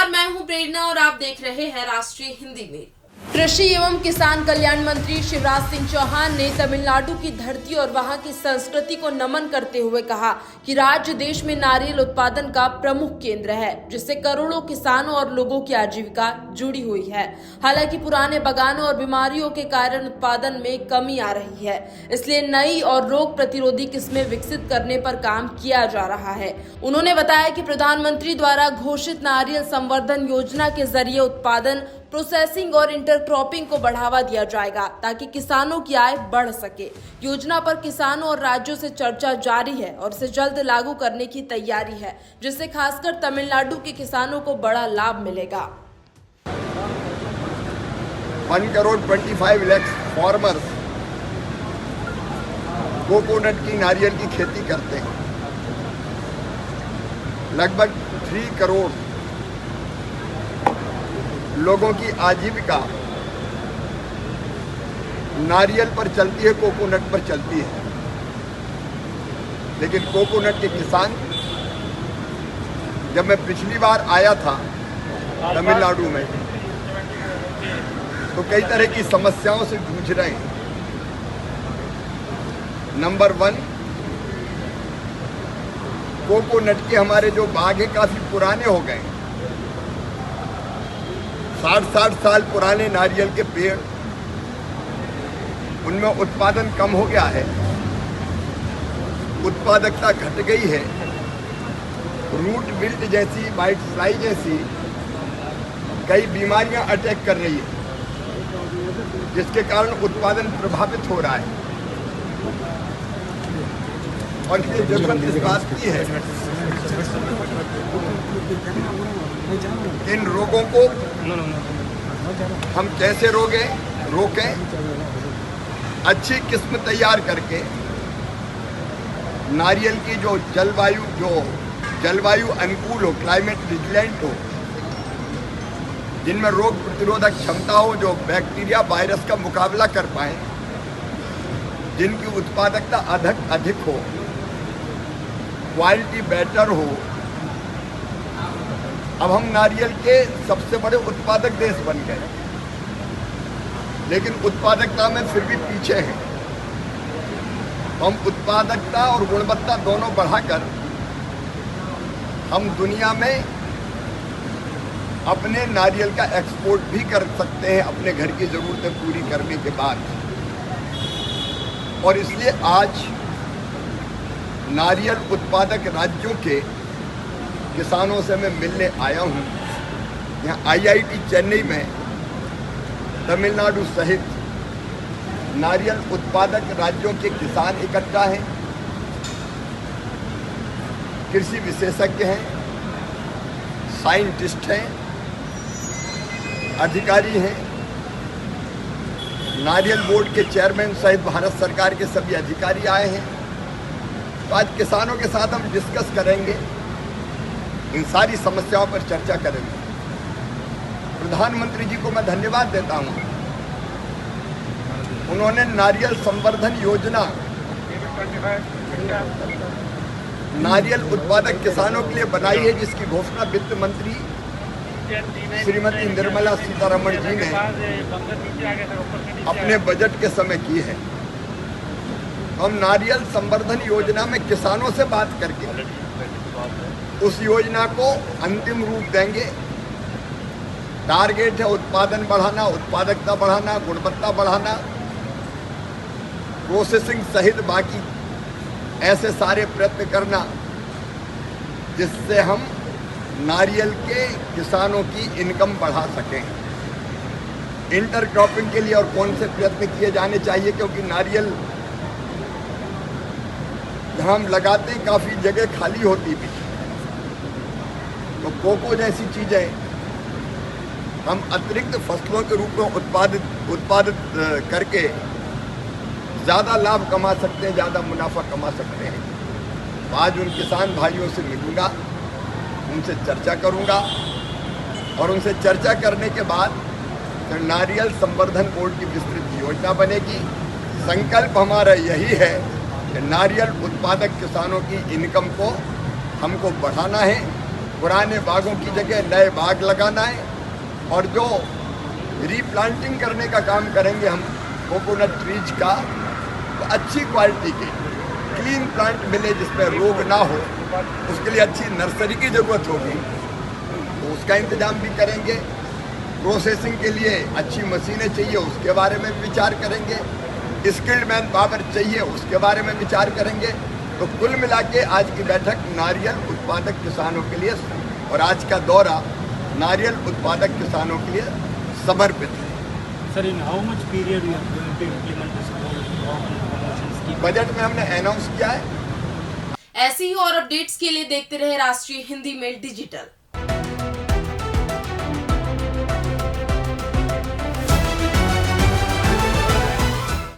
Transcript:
मैं हूं प्रेरणा और आप देख रहे हैं राष्ट्रीय हिंदी में। कृषि एवं किसान कल्याण मंत्री शिवराज सिंह चौहान ने तमिलनाडु की धरती और वहां की संस्कृति को नमन करते हुए कहा कि राज्य देश में नारियल उत्पादन का प्रमुख केंद्र है, जिससे करोड़ों किसानों और लोगों की आजीविका जुड़ी हुई है। हालांकि पुराने बागानों और बीमारियों के कारण उत्पादन में कमी आ रही है, इसलिए नई और रोग प्रतिरोधी किस्में विकसित करने पर काम किया जा रहा है। उन्होंने बताया कि प्रधानमंत्री द्वारा घोषित नारियल संवर्धन योजना के जरिए उत्पादन, प्रोसेसिंग और इंटरक्रॉपिंग को बढ़ावा दिया जाएगा ताकि किसानों की आय बढ़ सके। योजना पर किसानों और राज्यों से चर्चा जारी है और इसे जल्द लागू करने की तैयारी है, जिससे खासकर तमिलनाडु के किसानों को बड़ा लाभ मिलेगा। 1,25,00,000 फार्मर्स कोकोनट की नारियल की खेती करते हैं। लगभग 3 करोड़ लोगों की आजीविका नारियल पर चलती है, कोकोनट पर चलती है। लेकिन कोकोनट के किसान, जब मैं पिछली बार आया था तमिलनाडु में, तो कई तरह की समस्याओं से जूझ रहे हैं। नंबर 1, कोकोनट के हमारे जो बाग हैं काफी पुराने हो गए। 60 साल पुराने नारियल के पेड़, उनमें उत्पादन कम हो गया है, उत्पादकता घट गई है। रूट विल्ट जैसी, वाइट फ्लाई जैसी कई बीमारियां अटैक कर रही है, जिसके कारण उत्पादन प्रभावित हो रहा है। और इसकी जरूरत इस बात की है इन रोगों को हम कैसे रोकें, अच्छी किस्म तैयार करके नारियल की जो जलवायु अनुकूल हो, क्लाइमेट रिजिलेंट हो, जिनमें रोग प्रतिरोधक क्षमता हो, जो बैक्टीरिया वायरस का मुकाबला कर पाए, जिनकी उत्पादकता अधिक हो, क्वालिटी बेटर हो। अब हम नारियल के सबसे बड़े उत्पादक देश बन गए, लेकिन उत्पादकता में फिर भी पीछे हैं। हम उत्पादकता और गुणवत्ता दोनों बढ़ाकर हम दुनिया में अपने नारियल का एक्सपोर्ट भी कर सकते हैं, अपने घर की ज़रूरतें पूरी करने के बाद। और इसलिए आज नारियल उत्पादक राज्यों के किसानों से मैं मिलने आया हूँ। यहाँ IIT चेन्नई में तमिलनाडु सहित नारियल उत्पादक राज्यों के किसान इकट्ठा हैं, कृषि विशेषज्ञ हैं, साइंटिस्ट हैं, अधिकारी हैं, नारियल बोर्ड के चेयरमैन सहित भारत सरकार के सभी अधिकारी आए हैं। तो आज किसानों के साथ हम डिस्कस करेंगे, इन सारी समस्याओं पर चर्चा करेंगे। प्रधानमंत्री जी को मैं धन्यवाद देता हूं, उन्होंने नारियल संवर्धन योजना नारियल उत्पादक किसानों के लिए बनाई है, जिसकी घोषणा वित्त मंत्री श्रीमती निर्मला सीतारमण जी ने अपने बजट के समय की है। हम नारियल संवर्धन योजना में किसानों से बात करके उस योजना को अंतिम रूप देंगे। टारगेट है उत्पादन बढ़ाना, उत्पादकता बढ़ाना, गुणवत्ता बढ़ाना, प्रोसेसिंग सहित बाकी ऐसे सारे प्रयत्न करना, जिससे हम नारियल के किसानों की इनकम बढ़ा सकें। इंटरक्रॉपिंग के लिए और कौन से प्रयत्न किए जाने चाहिए, क्योंकि नारियल जहाँ हम लगाते हैं काफ़ी जगह खाली होती भी, तो कोको जैसी चीज़ें हम अतिरिक्त फसलों के रूप में उत्पादित करके ज़्यादा लाभ कमा सकते हैं, ज़्यादा मुनाफा कमा सकते हैं। तो आज उन किसान भाइयों से मिलूँगा, उनसे चर्चा करूँगा, और उनसे चर्चा करने के बाद फिर नारियल संवर्धन बोर्ड की विस्तृत योजना बनेगी। संकल्प हमारा यही है कि नारियल उत्पादक किसानों की इनकम को हमको बढ़ाना है, पुराने बागों की जगह नए बाग लगाना है और जो रीप्लांटिंग करने का काम करेंगे हम कोकोनट ट्रीज का, तो अच्छी क्वालिटी के क्लीन प्लांट मिले जिसमें रोग ना हो, उसके लिए अच्छी नर्सरी की ज़रूरत होगी, तो उसका इंतजाम भी करेंगे। प्रोसेसिंग के लिए अच्छी मशीनें चाहिए, उसके बारे में विचार करेंगे। स्किल्ड मैन पावर चाहिए, उसके बारे में विचार करेंगे। तो कुल मिला के आज की बैठक नारियल उत्पादक किसानों के लिए और आज का दौरा नारियल उत्पादक किसानों के लिए समर्पित है। Sir, in how much period you are going to implement this promotion scheme? Budget में हमने अनाउंस किया है। ऐसी ही और अपडेट्स के लिए देखते रहे राष्ट्रीय हिंदी मेल डिजिटल।